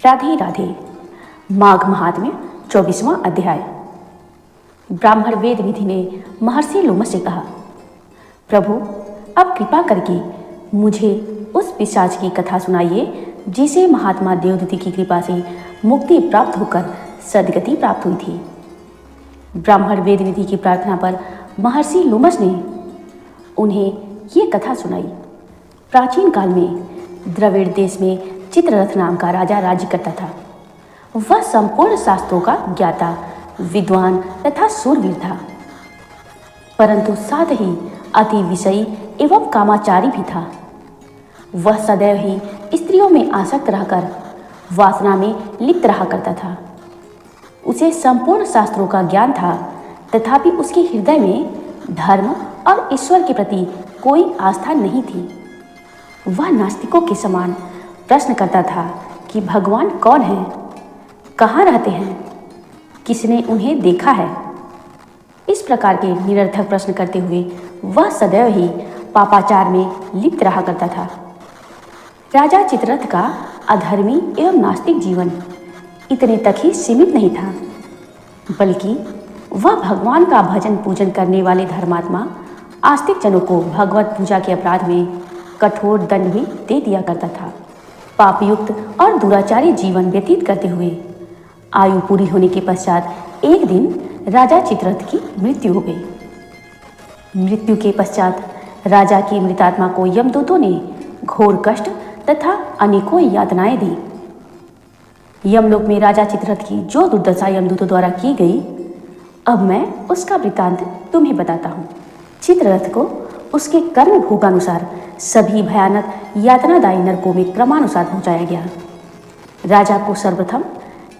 राधे राधे। माघ महात्म्य 24वां अध्याय। ब्राह्मण वेद विधि ने महर्षि लोमश से कहा, प्रभु अब कृपा करके मुझे उस पिशाच की कथा सुनाइए जिसे महात्मा देवदत्ति की कृपा से मुक्ति प्राप्त होकर सद्गति प्राप्त हुई थी। ब्राह्मण वेद विधि की प्रार्थना पर महर्षि लोमश ने उन्हें ये कथा सुनाई। प्राचीन काल में द्रविड़ देश में चित्ररथ नाम का राजा राज्य करता था। वह संपूर्ण शास्त्रों का ज्ञाता, विद्वान तथा शूरवीर था, परंतु साथ ही अति विषयी एवं कामाचारी भी था। वह सदैव ही स्त्रियों में आसक्त रहकर वासना में लिप्त रहा करता था। उसे संपूर्ण शास्त्रों का ज्ञान था, तथापि उसके हृदय में धर्म और ईश्वर के प्रति कोई आस्था नहीं थी। वह नास्तिकों के समान प्रश्न करता था कि भगवान कौन है, कहाँ रहते हैं, किसने उन्हें देखा है। इस प्रकार के निरर्थक प्रश्न करते हुए वह सदैव ही पापाचार में लिप्त रहा करता था। राजा चित्ररथ का अधर्मी एवं नास्तिक जीवन इतने तक ही सीमित नहीं था, बल्कि वह भगवान का भजन पूजन करने वाले धर्मात्मा आस्तिक जनों को भगवत पूजा के अपराध में कठोर दंड भी दे दिया करता था। पापयुक्त और दुराचारी जीवन व्यतीत करते हुए आयु पूरी होने के पश्चात एक दिन राजा चित्ररथ की मृत्यु हो गई। मृत्यु के पश्चात राजा की मृतात्मा को यमदूतों ने घोर कष्ट तथा अनेकों यातनाएं दी। यमलोक में राजा चित्ररथ की जो दुर्दशा यमदूतों द्वारा की गई, अब मैं उसका वृत्तांत तुम्हें बताता हूँ। चित्ररथ को उसके कर्म भोगानुसार सभी भयानक यातनादायी नरकों में क्रमानुसार पहुंचाया गया। राजा को सर्वप्रथम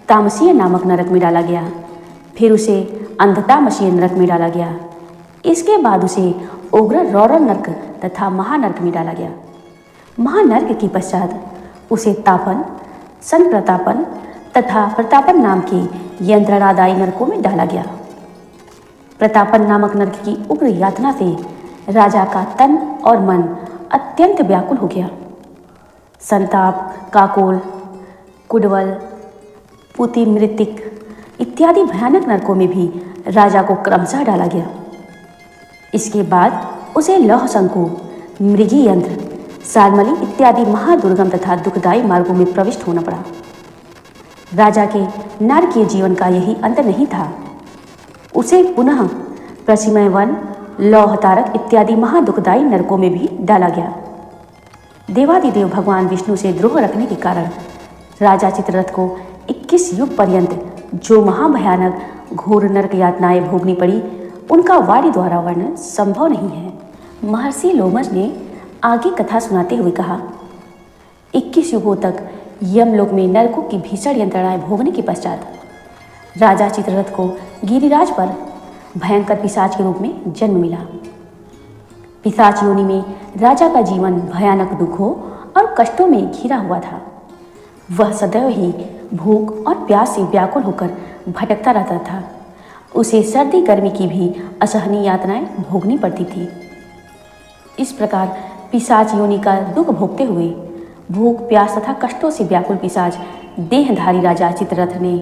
तामसीय नामक नरक में डाला गया, फिर उसे अंधतामसीय नरक में डाला गया। इसके बाद उसे उग्र रौरव नरक तथा महानरक में डाला गया। महानरक के पश्चात उसे तापन, संप्रतापन तथा प्रतापन नाम के यंत्रणादायी नरकों में डाला गया। प्रतापन नामक नरक की उग्र यातना से राजा का तन और मन अत्यंत व्याकुल हो गया। संताप, काकोल, कुडवल, पुति मृतिक इत्यादि भयानक नरकों में भी राजा को क्रमशः डाला गया। इसके बाद उसे लौह शंकु, मृगी यंत्र, सालमली इत्यादि महादुर्गम तथा दुखदायी मार्गों में प्रविष्ट होना पड़ा। राजा के नारकीय जीवन का यही अंत नहीं था, उसे पुनः प्रसिमय वन, लौह तारक इत्यादि महादुखदायी नरकों में भी डाला गया। देवादिदेव भगवान विष्णु से द्रोह रखने के कारण राजा चित्ररथ को 21 युग पर्यंत जो महाभयानक घोर नरक यातनाएं भोगनी पड़ी, उनका वाणी द्वारा वर्णन संभव नहीं है। महर्षि लोमश ने आगे कथा सुनाते हुए कहा, 21 युगों तक यमलोक में नरकों की भीषण यंत्रणाएं भोगने के पश्चात राजा चित्ररथ को गिरिराज पर भयंकर पिशाच के रूप में जन्म मिला। पिशाच योनि में राजा का जीवन भयानक दुखों और कष्टों में घिरा हुआ था। वह सदैव ही भूख और प्यास से व्याकुल होकर भटकता रहता था। उसे सर्दी गर्मी की भी असहनीय यातनाएं भोगनी पड़ती थी। इस प्रकार पिशाच योनि का दुख भोगते हुए भूख, प्यास तथा कष्टों से व्याकुल पिशाच देहधारी राजा चित्ररथ ने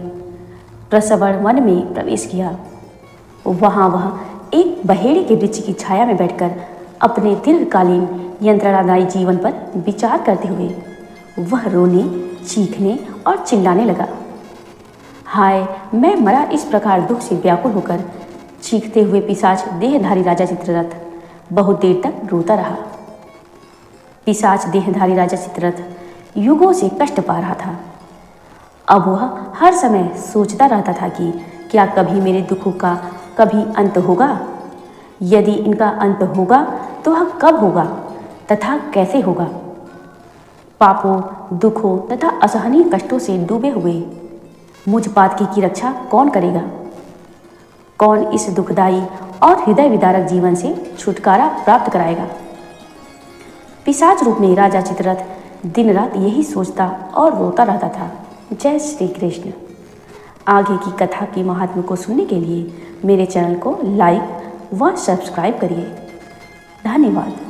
प्रसवण वन में प्रवेश किया। वहाँ वह एक बहेड़े के वृक्ष की छाया में बैठकर अपने दीर्घकालीन यंत्रणादायी जीवन पर विचार करते हुए वह रोने, चीखने और चिल्लाने लगा। हाय, मैं मरा। इस प्रकार दुख से व्याकुल होकर चीखते हुए पिशाच देहधारी राजा चित्ररथ बहुत देर तक रोता रहा। पिशाच देहधारी राजा चित्ररथ युगों से कष्ट पा रहा था। अब वह हर समय सोचता रहता था कि क्या कभी मेरे दुखों का कभी अंत होगा? यदि इनका अंत होगा तो वह कब होगा तथा कैसे होगा? पापों, दुखों तथा असहनीय कष्टों से डूबे हुए मुझ पातकी की रक्षा कौन करेगा? कौन इस दुखदायी और हृदय विदारक जीवन से छुटकारा प्राप्त कराएगा? पिशाच रूप में राजा चित्ररथ दिन रात यही सोचता और रोता रहता था। जय श्री कृष्ण। आगे की कथा की महात्म्य को सुनने के लिए मेरे चैनल को लाइक व सब्सक्राइब करिए। धन्यवाद।